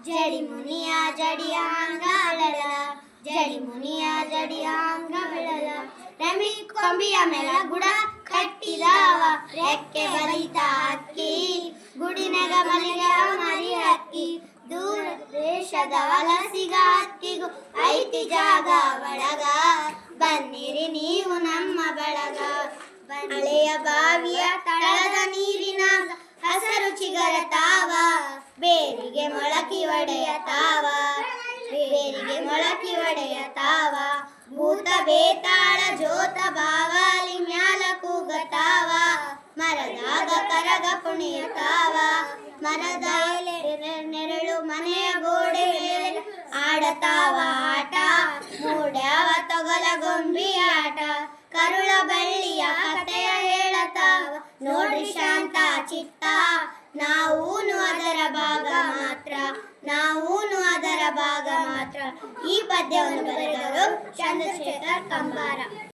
ಜಡಿ ಮುನಿಯ ಜಡಿಯ ಅಂಗಳಲ, ಜಡಿ ಮುನಿಯ ಜಡಿಯ ಅಂಗಳಲ. ರಮಿ ಕೊಂಬಿಯ ಮೇಲ ಗುಡ ಕಟ್ಟಿದವ, ರೆಕ್ಕೆ ಬಲಿತ ಅಕ್ಕಿ ಗುಡಿನೆಗ ಮಲಿಗೆ ಮರಿ ಅಕ್ಕಿ. ದೂರ ದೇಶದ ವಲಸಿಗ ಅಕ್ಕಿಗೂ ಐತಿ ಜಾಗ ಒಳಗ, ಬನ್ನಿರಿ ನೀವು ನಮ್ಮ ಬಳಗ. ಹಳೆಯ ಬಾವಿಯ ತಳದ ನೀರಿನಾಗ ಹಸರು ಚಿಗರತಾವ, ಬೇರಿಗೆ ಮೊಳಕಿ ಒಡೆಯತಾವ, ಬೇರಿಗೆ ಮೊಳಕಿ ಒಡೆಯತಾವ. ಭೂತ ಬೇತಾಳ ಜೋತ ಬಾವಾಲಿ ಮ್ಯಾಲ ಕೂಗತಾವ, ಮರದಾಗ ಕರಗ ಕುಣಿಯತಾವ. ಮರದ ಎಲೆ ನೆರಳು ಮನೆಯ ಗೋಡೆ ಮೇಲೆ ಆಡತಾವ ಆಟ, ಮೂಡ್ಯಾವ ತೊಗಲ ಗೊಂಬಿ ಆಟ. ಕರುಳ ಬಳ್ಳಿಯ ಕಥೆಯ ಹೇಳತಾವ, ನೋಡ್ರಿ ಶಾಂತ ಚಿತ್ತ, ನಾವೂನು ಅದರ ಭಾಗ ಮಾತ್ರ, ನಾವೂನು ಅದರ ಭಾಗ ಮಾತ್ರ. ಈ ಪದ್ಯವನ್ನು ಬರೆದವರು ಚಂದ್ರಶೇಖರ್ ಕಂಬಾರ.